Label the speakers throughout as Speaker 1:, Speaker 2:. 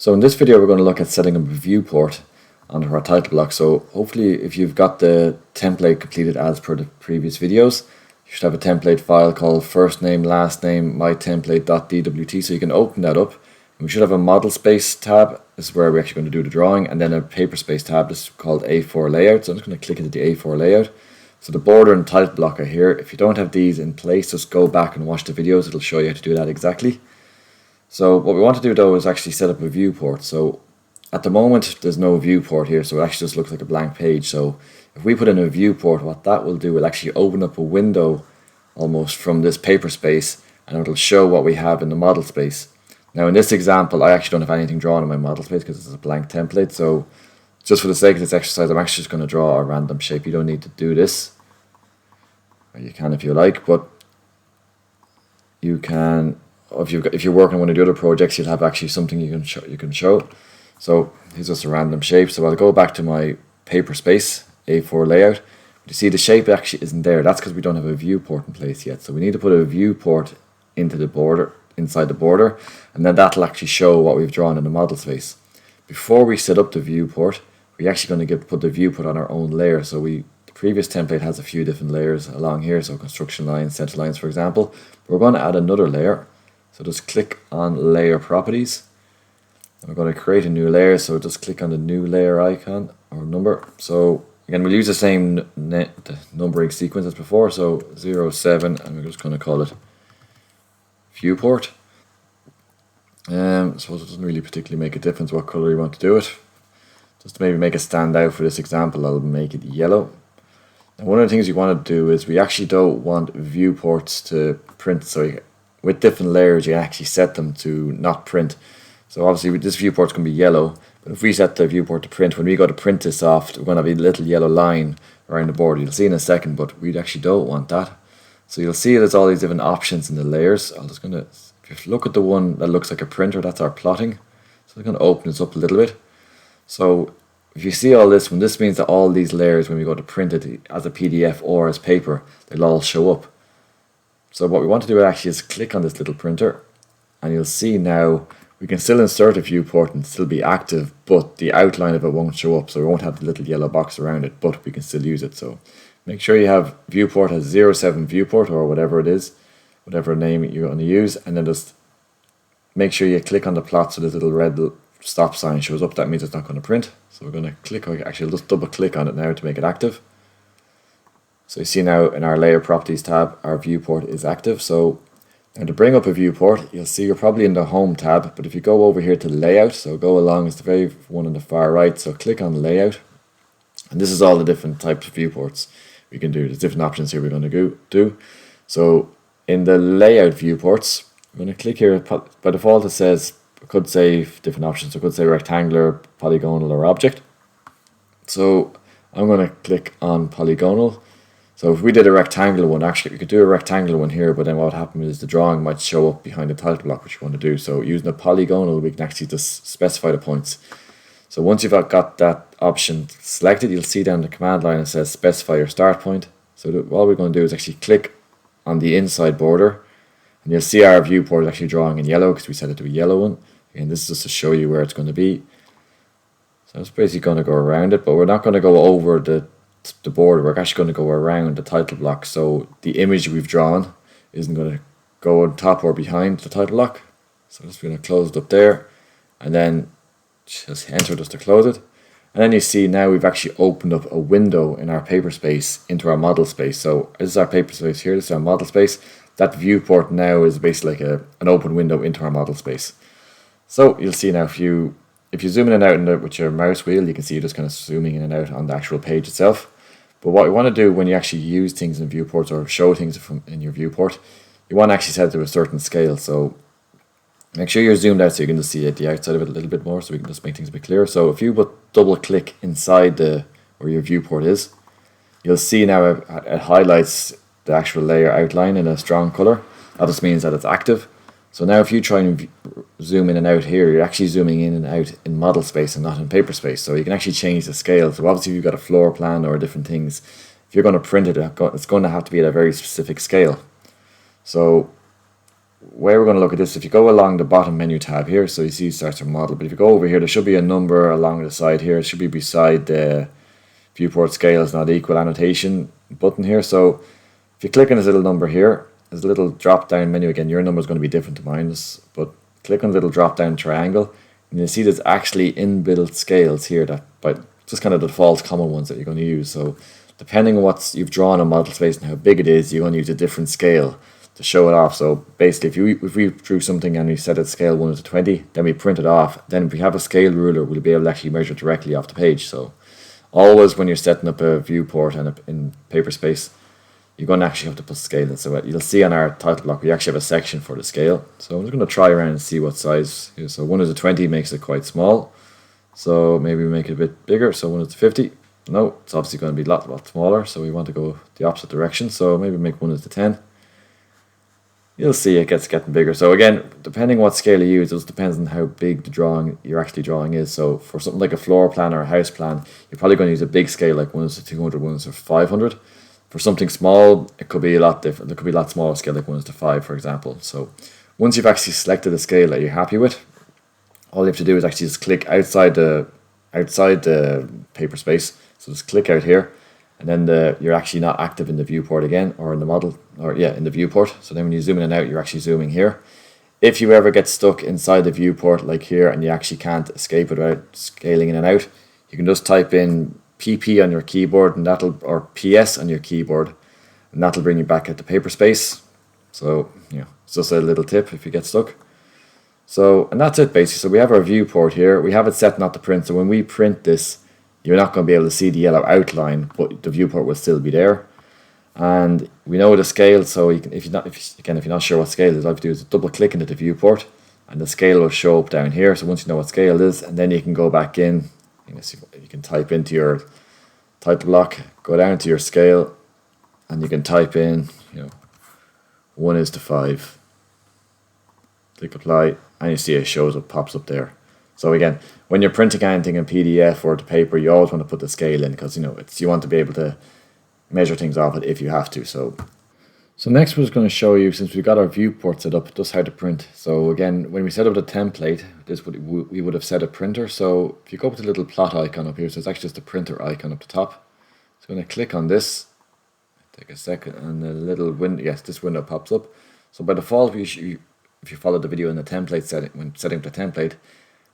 Speaker 1: So in this video we're going to look at setting up a viewport onto our title block. So hopefully if you've got the template completed as per the previous videos, you should have a template file called first name, last name, mytemplate.dwt, so you can open that up. And we should have a model space tab. This is where we're actually going to do the drawing, and then a paper space tab. This is called A4 layout. So I'm just going to click into the A4 layout. So the border and title block are here. If you don't have these in place, just go back and watch the videos. It'll show you how to do that exactly. So what we want to do though is actually set up a viewport. So at the moment there's no viewport here, so it actually just looks like a blank page. So if we put in a viewport, what that will do will actually open up a window almost from this paper space, and it'll show what we have in the model space. Now in this example I actually don't have anything drawn in my model space because it's a blank template, so just for the sake of this exercise I'm actually just going to draw a random shape. You don't need to do this, or you can if you like, but you can, if you're working on one of the other projects, you'll have actually something you can show. So here's just a random shape. So I'll go back to my paper space A4 layout. You see the shape actually isn't there. That's because we don't have a viewport in place yet. So we need to put a viewport into the border, inside the border, and then that'll actually show what we've drawn in the model space. Before we set up the viewport, we're actually going to put the viewport on our own layer. So the previous template has a few different layers along here, so construction lines, center lines for example. But we're going to add another layer. So just click on layer properties. And we're going to create a new layer, so just click on the new layer icon or number. So again, we'll use the same numbering sequence as before, so 0, 7, and we're just going to call it viewport. I suppose it doesn't really particularly make a difference what color you want to do it. Just to maybe make it stand out for this example, I'll make it yellow. And one of the things you want to do is we actually don't want viewports to print, so with different layers you actually set them to not print. So obviously this viewport's going to be yellow, but if we set the viewport to print, when we go to print this off, we're going to have a little yellow line around the border. You'll see in a second, but we actually don't want that. So you'll see there's all these different options in the layers. If you look at the one that looks like a printer, that's our plotting. So I'm going to open this up a little bit. So if you see all this, this means that all these layers, when we go to print it as a PDF or as paper, they'll all show up. So what we want to do actually is click on this little printer, and you'll see now we can still insert a viewport and still be active, but the outline of it won't show up, so we won't have the little yellow box around it, but we can still use it. So make sure you have viewport as 07 viewport or whatever it is, whatever name you're going to use, and then just make sure you click on the plot so this little red stop sign shows up. That means it's not going to print. So we're going to click, actually I'll just double click on it now to make it active. So you see now in our layer properties tab, our viewport is active. So now to bring up a viewport, you'll see you're probably in the home tab, but if you go over here to layout, so go along, it's the very one on the far right, so click on layout, and this is all the different types of viewports we can do. There's different options here we're going to do. So in the layout viewports, I'm going to click here. By default it could say different options, so it could say rectangular, polygonal or object. So I'm going to click on polygonal. So if we did a rectangular one, actually we could do a rectangular one here, but then what would happen is the drawing might show up behind the title block which you want to do. So using a polygonal, we can actually just specify the points. So once you've got that option selected, you'll see down the command line it says specify your start point. So all we're going to do is actually click on the inside border, and you'll see our viewport is actually drawing in yellow because we set it to a yellow one. Again, this is just to show you where it's going to be. So it's basically going to go around it, but we're not going to go over the border. We're actually going to go around the title block, so the image we've drawn isn't going to go on top or behind the title block. So I'm just going to close it up there, and then just enter just to close it. And then you see now we've actually opened up a window in our paper space into our model space. So this is our paper space here, this is our model space. That viewport now is basically like an open window into our model space. So you'll see now if you zoom in and out with your mouse wheel, you can see you're just kind of zooming in and out on the actual page itself. But what you want to do when you actually use things in viewports or show things in your viewport, you want to actually set it to a certain scale. So make sure you're zoomed out so you can just see at the outside of it a little bit more, so we can just make things a bit clearer. So if you double click inside where your viewport is, you'll see now it highlights the actual layer outline in a strong color. That just means that it's active. So now if you try and zoom in and out here, you're actually zooming in and out in model space and not in paper space. So you can actually change the scale. So obviously if you've got a floor plan or different things, if you're going to print it, it's going to have to be at a very specific scale. So way we're going to look at this, if you go along the bottom menu tab here, so you see starts our model, but if you go over here, there should be a number along the side here. It should be beside the viewport scale is not equal annotation button here. So if you click on this little number here, there's a little drop down menu. Again, your number is going to be different to mine, but click on the little drop down triangle, and you'll see there's actually inbuilt scales here that, but just kind of the default common ones that you're going to use. So depending on what you've drawn on model space and how big it is, you're going to use a different scale to show it off. So basically, if we drew something and we set it scale 1 to 20, then we print it off. Then if we have a scale ruler, we'll be able to actually measure directly off the page. So always when you're setting up a viewport and in paper space, you're going to actually have to put scale in. So you'll see on our title block, we actually have a section for the scale. So I'm just going to try around and see what size. So 1 to 20 makes it quite small. So maybe we make it a bit bigger. So 1 to 50. No, it's obviously going to be a lot smaller. So we want to go the opposite direction. So maybe make 1 to 10. You'll see it getting bigger. So again, depending what scale you use, it just depends on how big the drawing you're actually drawing is. So for something like a floor plan or a house plan, you're probably going to use a big scale like 1 to 200, 1 to 500. For something small, it could be a lot different. There could be a lot smaller scale like 1 to 5, for example. So once you've actually selected a scale that you're happy with, all you have to do is actually just click outside the paper space. So just click out here, and then you're actually not active in the viewport again, or in the model, or yeah, in the viewport. So then when you zoom in and out, you're actually zooming here. If you ever get stuck inside the viewport like here and you actually can't escape it without scaling in and out, you can just type in PP on your keyboard, and or PS on your keyboard, and that'll bring you back at the paper space. So yeah, it's just a little tip if you get stuck. So, and that's it basically. So we have our viewport here. We have it set not to print. So when we print this, you're not going to be able to see the yellow outline, but the viewport will still be there. And we know the scale, so you can, if you're not sure what scale it is, all you have to do is double click into the viewport, and the scale will show up down here. So once you know what scale it is, and then you can go back in. You can type into your title block, go down to your scale, and you can type in, 1 to 5. Click apply, and you see it shows up, pops up there. So again, when you're printing anything in PDF or the paper, you always want to put the scale in, because you want to be able to measure things off it if you have to. So next we're just going to show you, since we've got our viewport set up, just how to print. So again, when we set up the template, we would have set a printer. So if you go up to the little plot icon up here, so it's actually just a printer icon up the top. So I'm going to click on this, take a second, and a little window, yes, this window pops up. So by default, if you followed the video in the template setting, when setting up the template,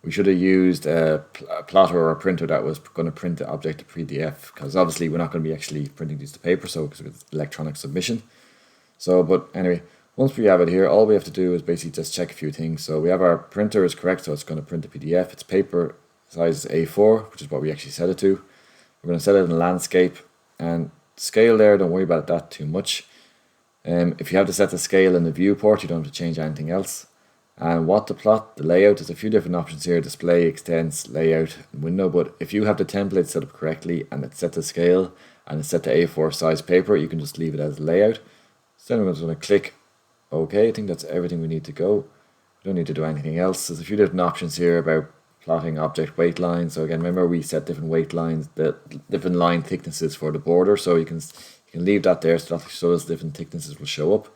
Speaker 1: we should have used a plotter or a printer that was going to print the object to PDF, because obviously we're not going to be actually printing these to paper, so because it's electronic submission. So, but anyway, once we have it here, all we have to do is basically just check a few things. So we have our printer is correct, so it's going to print the PDF. Its paper size is A4, which is what we actually set it to. We're going to set it in landscape, and scale there, don't worry about that too much. If you have to set the scale in the viewport, you don't have to change anything else. And what to plot, the layout, there's a few different options here: display, extents, layout, and window. But if you have the template set up correctly and it's set to scale and it's set to A4 size paper, you can just leave it as layout. So then we're just going to click OK. I think that's everything we need to go. We don't need to do anything else. There's a few different options here about plotting object weight lines. So again, remember we set different weight lines, the different line thicknesses for the border. So you can leave that there, so that shows different thicknesses will show up.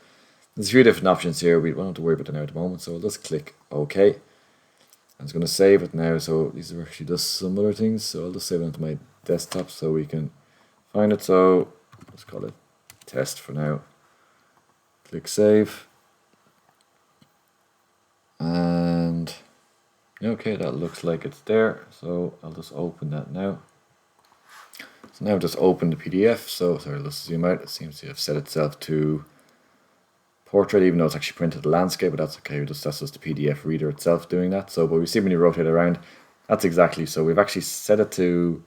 Speaker 1: There's a few different options here. We don't have to worry about them now at the moment. So we'll just click OK. I'm just going to save it now. So these are actually just some other things. So I'll just save it onto my desktop so we can find it. So let's call it test for now. Click save. And okay, that looks like it's there. So I'll just open that now. So now I've just opened the PDF. So sorry, let's zoom out. It seems to have set itself to portrait, even though it's actually printed the landscape, but that's okay. That's just the PDF reader itself doing that. So, but we see when you rotate it around, that's exactly. So we've actually set it to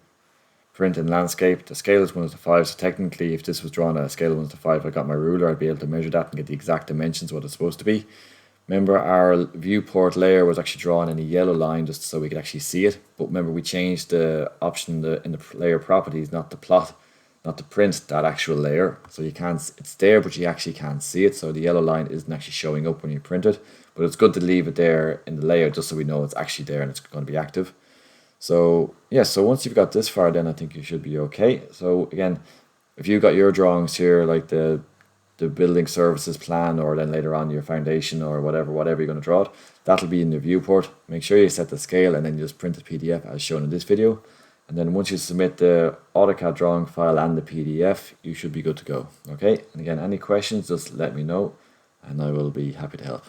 Speaker 1: print in landscape. The scale is 1 to 5. So technically, if this was drawn at a scale of 1 to 5, I got my ruler, I'd be able to measure that and get the exact dimensions what it's supposed to be. Remember, our viewport layer was actually drawn in a yellow line just so we could actually see it. But remember, we changed the option in the layer properties not to plot, not to print that actual layer. So you can't, it's there, but you actually can't see it. So the yellow line isn't actually showing up when you print it. But it's good to leave it there in the layout just so we know it's actually there and it's going to be active. So yeah, so once you've got this far, then I think you should be okay. So again, if you've got your drawings here, like the the building services plan, or then later on your foundation or whatever you're going to draw it, that'll be in the viewport. Make sure you set the scale and then you just print the PDF as shown in this video. And then once you submit the AutoCAD drawing file and the PDF, you should be good to go. Okay, and again, any questions, just let me know and I will be happy to help.